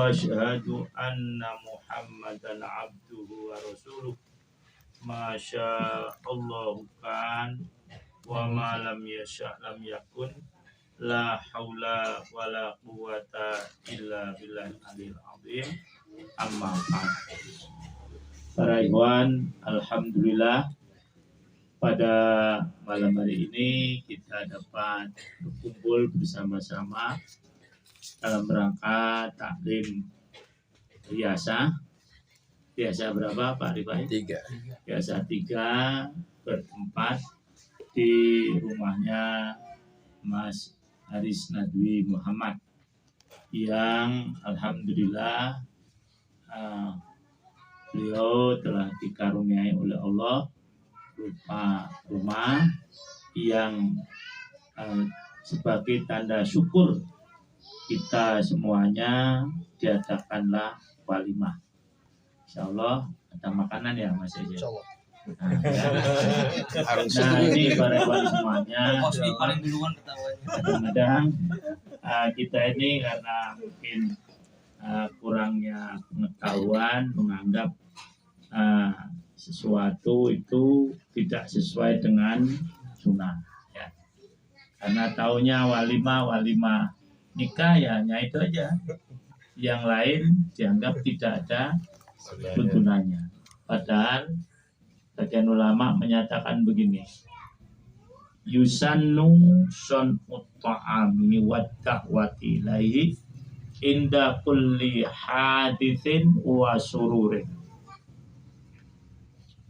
وأشهد أن محمدا عبده ورسوله ما شاء الله كان وما لم يشاء لم يكن la haula wala quwata illa billahil aliyil azim. Amma ba'd. Para ikhwan, alhamdulillah pada malam hari ini kita dapat berkumpul bersama-sama dalam rangka taklim biasa berapa Pak Rifai? 3. Biasa 3 bertempat di rumahnya Mas Haris Nadwi Muhammad yang alhamdulillah beliau telah dikaruniai oleh Allah berupa rumah yang sebagai tanda syukur kita semuanya diadakanlah walimah. Insyaallah ada makanan ya Mas Eja. Nah ini para ikhwan semuanya, kadang-kadang kita ini karena mungkin kurangnya pengetahuan menganggap sesuatu itu tidak sesuai dengan sunnah ya. Karena taunya walimah nikah ya hanya itu aja, yang lain dianggap tidak ada tuntunannya. Padahal bagian ulama menyatakan begini, yusannu sun'ut ta'ami wa da'wati ilaihi inda kulli hadithin wa sururin.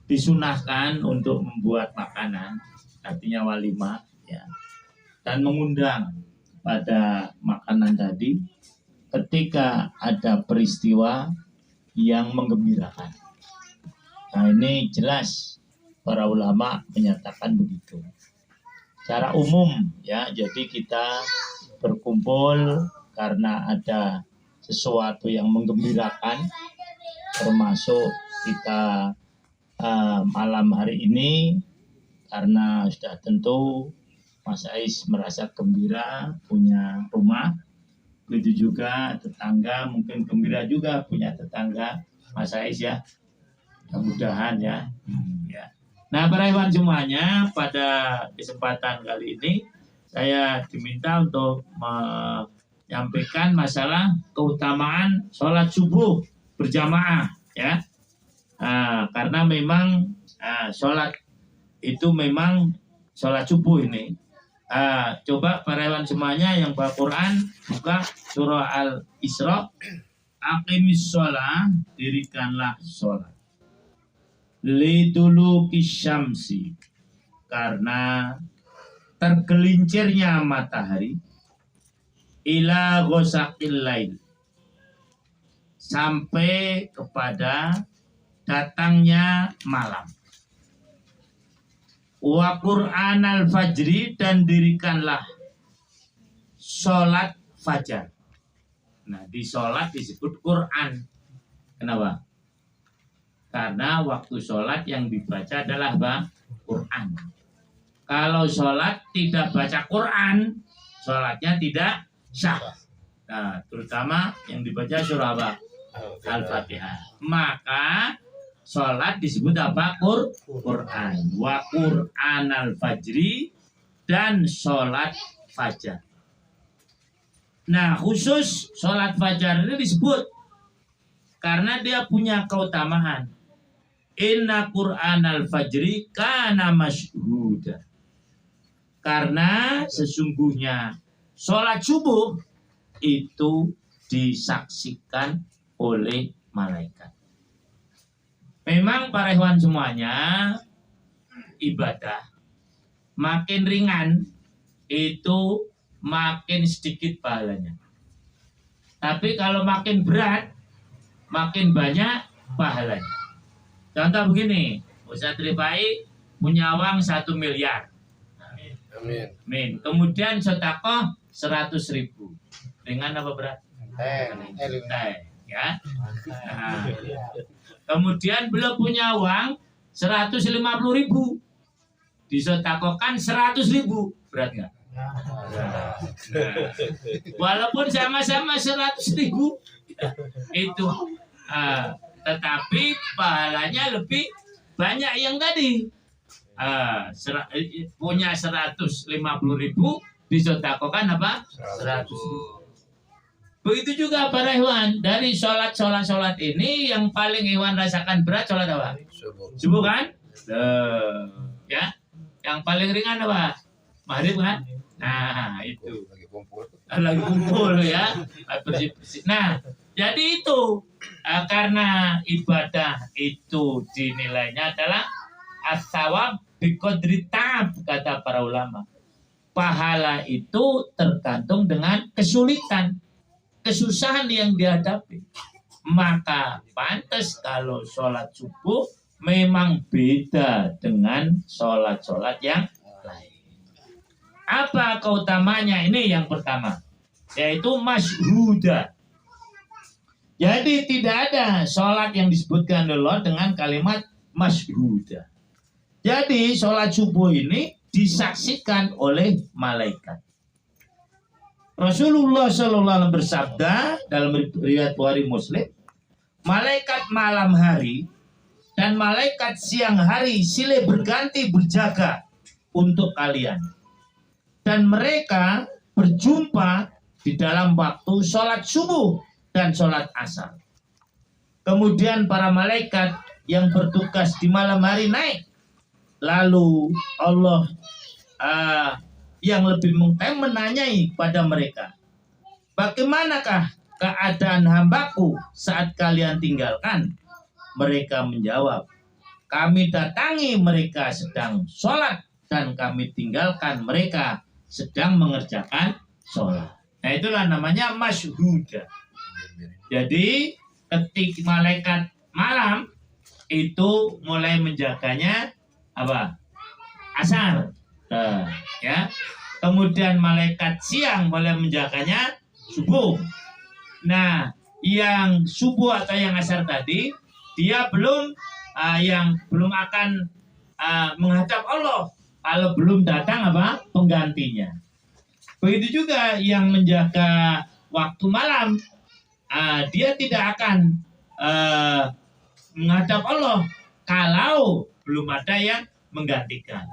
Disunahkan untuk membuat makanan, artinya walimah ya, dan mengundang pada makanan tadi ketika ada peristiwa yang menggembirakan. Nah ini jelas para ulama menyatakan begitu. Secara umum ya, jadi kita berkumpul karena ada sesuatu yang menggembirakan, termasuk kita malam hari ini karena sudah tentu Mas Ais merasa gembira punya rumah, begitu juga tetangga mungkin gembira juga punya tetangga Mas Ais ya. Mudah-mudahan ya. Nah para ikhwan semuanya, pada kesempatan kali ini saya diminta untuk menyampaikan masalah keutamaan sholat subuh berjamaah ya. Karena memang sholat itu memang sholat subuh ini. Coba para ikhwan semuanya yang baca Quran buka surah Al-Isra. Aqimis sholat, dirikanlah sholat. Liduluki syamsi, karena tergelincirnya matahari, ila ghosaqil lail, sampai kepada datangnya malam. Wa Qur'an al-fajri, dan dirikanlah sholat fajar. Nah di sholat disebut Quran. Kenapa? Karena waktu sholat yang dibaca adalah Quran. Kalau sholat tidak baca Quran, sholatnya tidak sah. Nah, terutama yang dibaca surah apa? Al-Fatihah. Maka sholat disebut apa? Quran. Wa Qur'an al-fajri, dan sholat fajar. Nah, khusus sholat fajar ini disebut karena dia punya keutamaan. Inna Qur'an al-fajri kana masyhuda. Karena sesungguhnya sholat subuh itu disaksikan oleh malaikat. Memang para ikhwan semuanya, ibadah makin ringan itu makin sedikit pahalanya. Tapi kalau makin berat, makin banyak pahalanya. Contoh begini, Ustadz Rifai punya uang 1 miliar. Amin. Kemudian sedekah 100.000. Dengan apa berat? Teh. Ya. Nah. Kemudian beliau punya uang 150.000. Disedekahkan 100.000. Berat nggak? Nah. Walaupun sama-sama 100.000, Itu tetapi pahalanya lebih banyak yang tadi. Punya 150.000 disodakokan apa? 100.000. Begitu juga para hewan. Dari sholat ini yang paling hewan rasakan berat sholat apa? Subuh kan? Ya. Yang paling ringan apa? Maghrib kan? Nah, itu. Lagi kumpul ya. Bersih-bersih. Nah, jadi itu karena ibadah itu dinilainya adalah as-sawab biqadri ta'ab, kata para ulama. Pahala itu tergantung dengan kesusahan yang dihadapi. Maka pantas kalau sholat subuh memang beda dengan sholat yang lain. Apa keutamanya? Ini yang pertama, yaitu masyhuda. Jadi tidak ada sholat yang disebutkan Allah dengan kalimat masyhuda. Jadi sholat subuh ini disaksikan oleh malaikat. Rasulullah SAW bersabda dalam riwayat Bukhari Muslim, malaikat malam hari dan malaikat siang hari silih berganti berjaga untuk kalian. Dan mereka berjumpa di dalam waktu sholat subuh dan sholat asar. Kemudian para malaikat yang bertugas di malam hari naik. Lalu Allah yang lebih mengetahui menanyai pada mereka, bagaimanakah keadaan hambaku saat kalian tinggalkan? Mereka menjawab, kami datangi mereka sedang sholat dan kami tinggalkan mereka sedang mengerjakan sholat. Nah, itulah namanya masyhuda. Jadi ketika malaikat malam itu mulai menjaganya apa? Asar. Ya. Kemudian malaikat siang mulai menjaganya subuh. Nah, yang subuh atau yang asar tadi dia belum akan menghadap Allah kalau belum datang apa? Penggantinya. Begitu juga yang menjaga waktu malam, dia tidak akan menghadap Allah kalau belum ada yang menggantikan.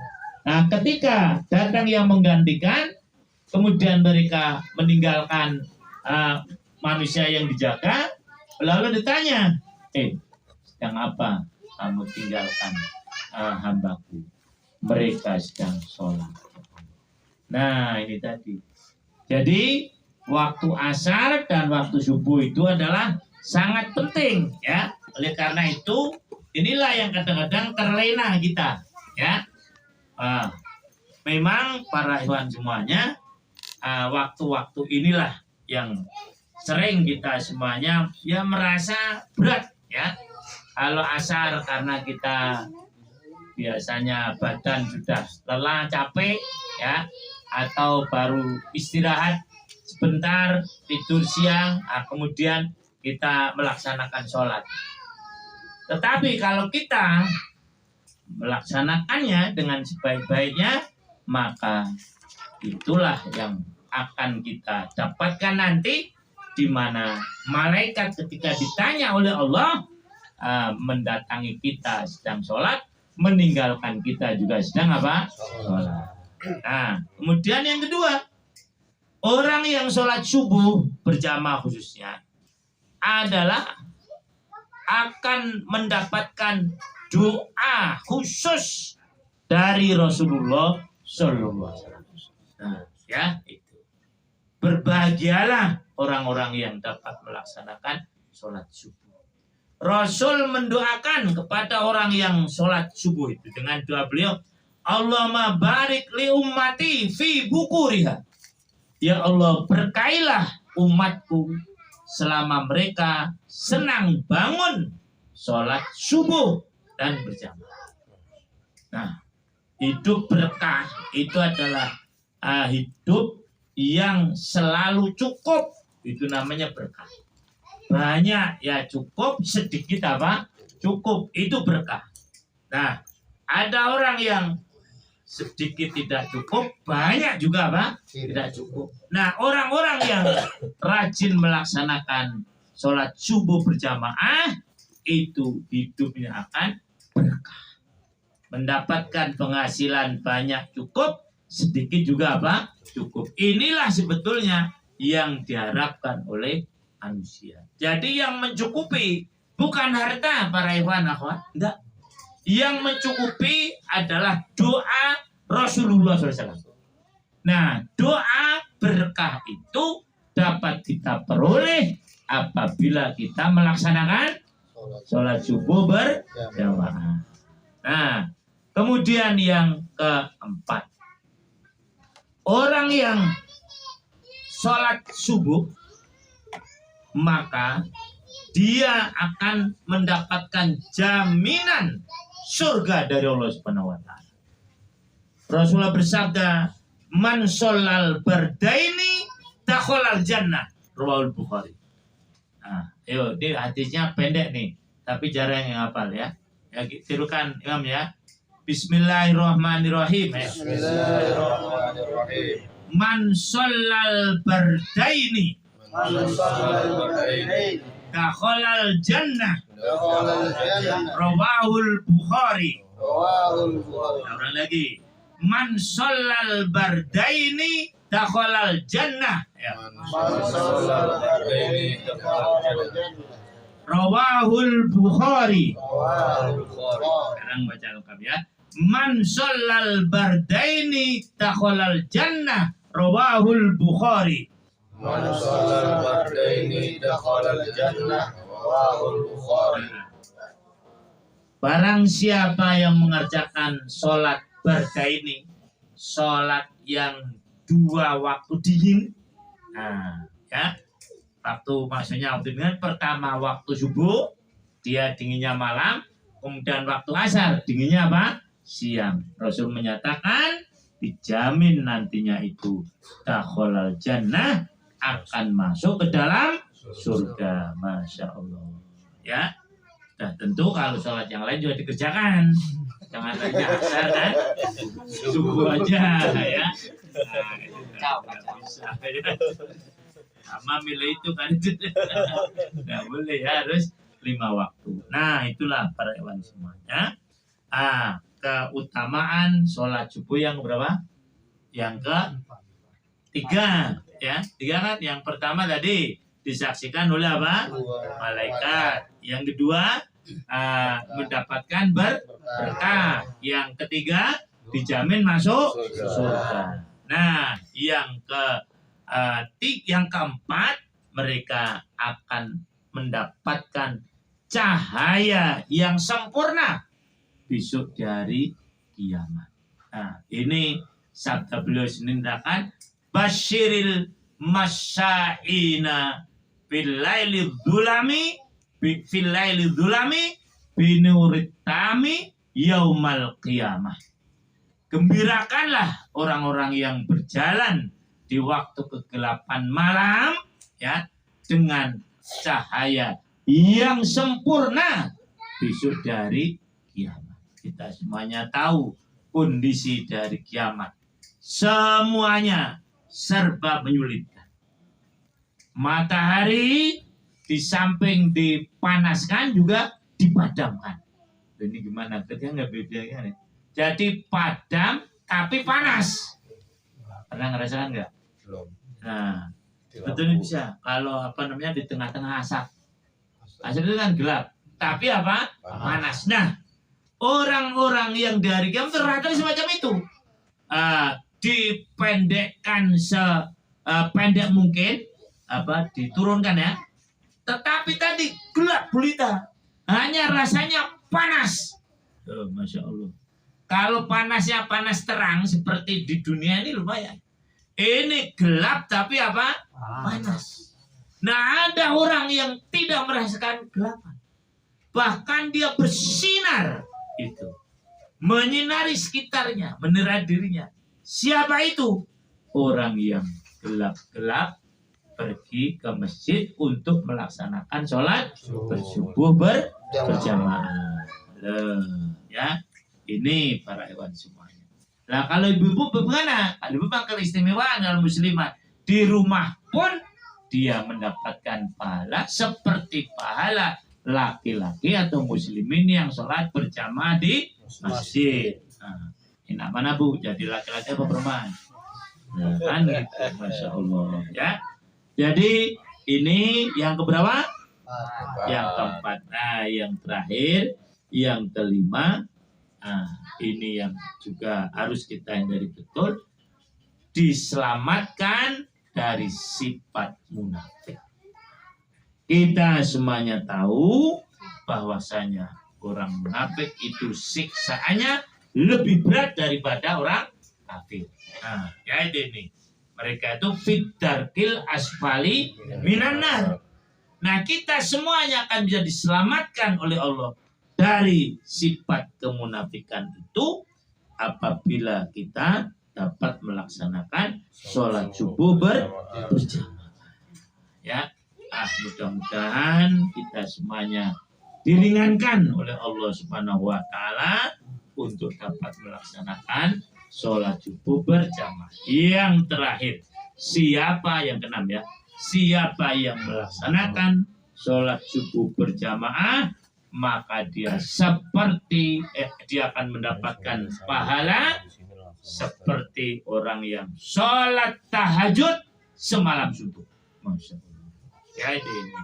Nah, ketika datang yang menggantikan, kemudian mereka meninggalkan manusia yang dijaga, lalu ditanya, sedang apa kamu tinggalkan hambaku? Mereka sedang sholat. Nah, ini tadi. Jadi waktu asar dan waktu subuh itu adalah sangat penting, ya. Oleh karena itu, inilah yang kadang-kadang terlena kita, ya. Memang para hewan semuanya, waktu-waktu inilah yang sering kita semuanya ya merasa berat, ya. Kalau asar karena kita biasanya badan sudah lelah, capek, ya, atau baru istirahat sebentar, tidur siang, kemudian kita melaksanakan sholat. Tetapi kalau kita melaksanakannya dengan sebaik-baiknya, maka itulah yang akan kita dapatkan nanti, di mana malaikat ketika ditanya oleh Allah mendatangi kita sedang sholat, meninggalkan kita juga sedang apa? Sholat. Nah, kemudian yang kedua, orang yang sholat subuh berjamaah khususnya adalah akan mendapatkan doa khusus dari Rasulullah Sallallahu Alaihi Wasallam. Nah, ya itu. Berbahagialah orang-orang yang dapat melaksanakan sholat subuh. Rasul mendoakan kepada orang yang sholat subuh itu dengan doa beliau, Allahumma barik li ummati fi bukuriha. Ya Allah, berkailah umatku selama mereka senang bangun sholat subuh dan berjamaah. Nah, hidup berkah itu adalah hidup yang selalu cukup. Itu namanya berkah. Banyak ya cukup, sedikit apa? Cukup, itu berkah. Nah, ada orang yang sedikit tidak cukup, banyak juga apa? Tidak cukup. Nah, orang-orang yang rajin melaksanakan sholat subuh berjamaah, itu hidupnya akan berkah. Mendapatkan penghasilan banyak cukup, sedikit juga apa? Cukup. Inilah sebetulnya yang diharapkan oleh manusia. Jadi yang mencukupi bukan harta para ikhwan akhwat, enggak. Yang mencukupi adalah doa Rasulullah SAW. Nah, doa berkah itu dapat kita peroleh apabila kita melaksanakan sholat subuh berjamaah. Nah, kemudian yang keempat, orang yang sholat subuh maka dia akan mendapatkan jaminan surga dari Allah Subhanahu wa taala. Rasulullah bersabda, "Man sholal bardaini dakhalal jannah." Riwayat Bukhari. Nah, ayo, ini hadisnya pendek nih, tapi jarang yang hafal ya. Ya, tirukan Imam ya. Bismillahirrahmanirrahim. Bismillahirrahmanirrahim. Man sholal bardaini dakhalal jannah. Rawahul Bukhari. Orang lagi. Man sholal bardaini dakhalal jannah. Ya. Rawahul Bukhari. Sekarang baca lengkap ya. Man sholal bardaini dakhalal jannah. Rawahul Bukhari. Man sholal bardaini dakhalal jannah. Rawahul Bukhari. Barang siapa yang mengerjakan sholat bardaini, sholat yang 2 waktu dingin, nah, ya, waktu maksudnya waktu dingin pertama waktu subuh, dia dinginnya malam, kemudian waktu asar dinginnya apa? Siang. Rasul menyatakan dijamin nantinya itu dakhalal jannah, akan masuk ke dalam surga. Masya Allah. Ya. Nah, tentu kalau sholat yang lain juga dikerjakan. Jangan hanya asar dan subuh aja ya. Nah, itu nggak bisa. Sama milih itu kan. Nggak boleh ya, harus 5 waktu. Nah, itulah para ikhwan semuanya. Keutamaan sholat subuh yang berapa? Yang ketiga, ya. 3 kan? Yang pertama tadi disaksikan oleh apa? Malaikat. Yang kedua, mendapatkan berkah. Yang ketiga, dijamin masuk surga. Nah, yang keempat, mereka akan mendapatkan cahaya yang sempurna besok di hari kiamat. Nah, ini sabda beliau sendiri kan, basyiril masyaina filaili dzulami binuritami yaumal qiyamah. Gembirakanlah orang-orang yang berjalan di waktu kegelapan malam ya, dengan cahaya yang sempurna besok dari kiamat. Kita semuanya tahu kondisi dari kiamat. Semuanya serba menyulitkan. Matahari di samping dipanaskan juga dipadamkan. Ini gimana? Kita nggak beda kan? Jadi padam tapi panas. Pernah ngerasakan nggak? Belum. Nah, betulnya bisa. Kalau di tengah-tengah asap. Asap itu kan gelap. Tapi apa? Panas. Nah, orang-orang yang dari kiamat ternyata semacam itu. Dipendekkan sependek mungkin, diturunkan ya. Tetapi tadi gelap gulita, hanya rasanya panas. Masya Allah. Kalau panasnya panas terang seperti di dunia ini lumayan. Ini gelap tapi apa? Panas. Nah, ada orang yang tidak merasakan kegelapan. Bahkan dia bersinar itu, menyinari sekitarnya, menerang dirinya. Siapa itu? Orang yang gelap-gelap pergi ke masjid untuk melaksanakan sholat bersubuh berjamaah. Ya, ini para ikhwan semuanya. Nah, kalau ibu-ibu bagaimana? Kalau ibu keistimewaan dalam muslimat, di rumah pun dia mendapatkan pahala seperti pahala laki-laki atau muslimin yang sholat berjamaah di masjid. Nah, enak mana Bu? Jadi laki-laki apa perempuan? Nah, kan gitu, Masya Allah ya. Jadi ini yang keberapa? Yang keempat. Nah, yang terakhir, yang kelima. Nah, ini yang juga harus kita hindari betul. Diselamatkan dari sifat munafik. Kita semuanya tahu bahwasanya orang munafik itu siksaannya lebih berat daripada orang kafir. Nah, ya ini. Mereka itu fitarkil asfali minanar. Nah, kita semuanya akan bisa diselamatkan oleh Allah dari sifat kemunafikan itu apabila kita dapat melaksanakan sholat subuh berjamaah. Ya, mudah-mudahan kita semuanya diringankan oleh Allah Subhanahu wa taala untuk dapat melaksanakan sholat subuh berjamaah. Yang terakhir, siapa yang keenam ya? Siapa yang melaksanakan sholat subuh berjamaah, maka dia seperti dia akan mendapatkan pahala seperti orang yang sholat tahajud semalam subuh. Masya Allah. Ya ini.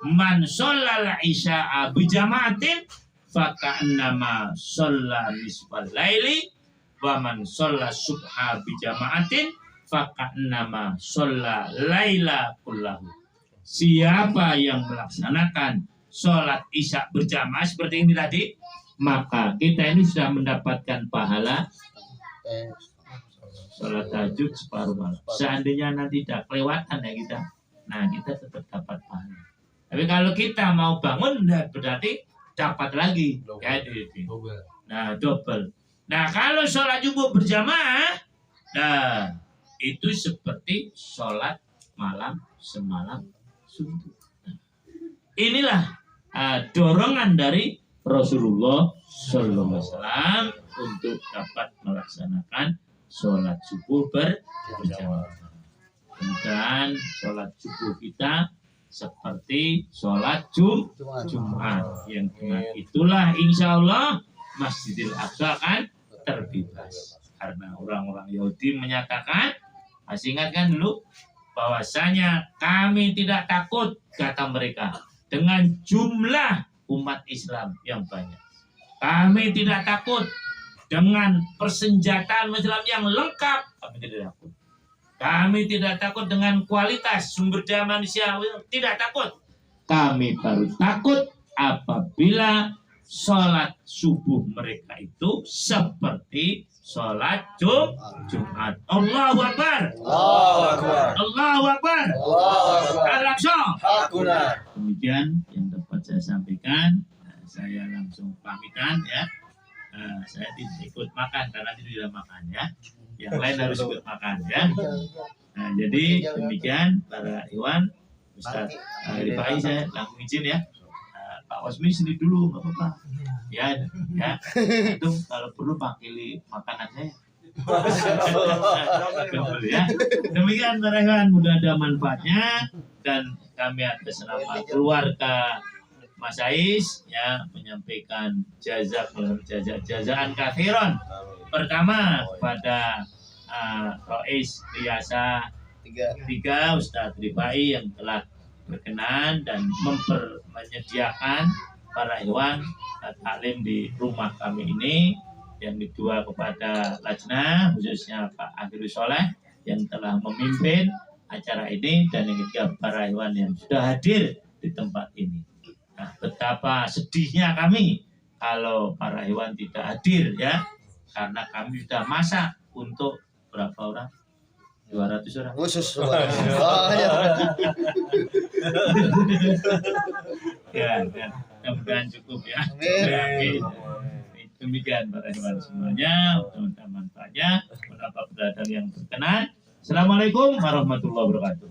Man sholal isya'a bijama'atin faka'annama sholla nisfal laili wa man sholla subha bijama'atin faka'annama sholla laila kullahu. Siapa yang melaksanakan sholat isya berjamaah seperti ini tadi, maka kita ini sudah mendapatkan pahala sholat tahajud separuh malam. Seandainya nanti tidak kelewatan ya kita, nah kita tetap dapat pahala. Tapi kalau kita mau bangun, berarti dapat lagi. Ya, nah, double. Nah, kalau sholat subuh berjamaah, nah itu seperti sholat malam semalam subuh. Nah, inilah dorongan dari Rasulullah Sallallahu Alaihi Wasallam untuk dapat melaksanakan sholat subuh berjamaah. Dan sholat subuh kita seperti sholat Jumat yang dengan itulah insya Allah Masjidil Aqsa akan terbebas. Karena orang-orang Yahudi menyatakan, masih ingatkan dulu, bahwasanya kami tidak takut, kata mereka, dengan jumlah umat Islam yang banyak. Kami tidak takut dengan persenjataan Islam yang lengkap. Kami tidak takut. Kami tidak takut dengan kualitas sumber daya manusia. Tidak takut. Kami baru takut apabila sholat subuh mereka itu seperti sholat Jumat. Allahu Akbar. Allahu Akbar. Allahu Akbar. Al-Aqsa. Demikian yang dapat saya sampaikan. Saya langsung pamitan ya. Saya tidak ikut makan karena tidak makan ya. Yang lain harus ikut makan ya. Nah, jadi demikian para Iwan, Ustaz Rifai, saya langsung izin ya. Pak Wasmi sini dulu, nggak apa-apa. Ya. Itu kalau perlu pakili makanan saya. Ya. Demikian para Iwan, mudah ada manfaatnya dan kami atas nama keluarga Mas Ais ya menyampaikan jazaan kathiron. Pertama kepada Rois Riyasa 3 Ustadz Rifai yang telah berkenan dan menyediakan para hewan taklim di rumah kami ini. Yang kedua kepada Lajnah khususnya Pak Akhirul Soleh yang telah memimpin acara ini, dan yang ketiga para hewan yang sudah hadir di tempat ini. Nah, betapa sedihnya kami kalau para hewan tidak hadir ya, karena kami sudah masak untuk berapa orang? 200 orang. Khusus. Ya, mudah-mudahan cukup ya. Amin. Demikian para hewan semuanya, mudah-mudahan manfaatnya, mendapat pelajaran yang berkenan. Assalamualaikum warahmatullahi wabarakatuh.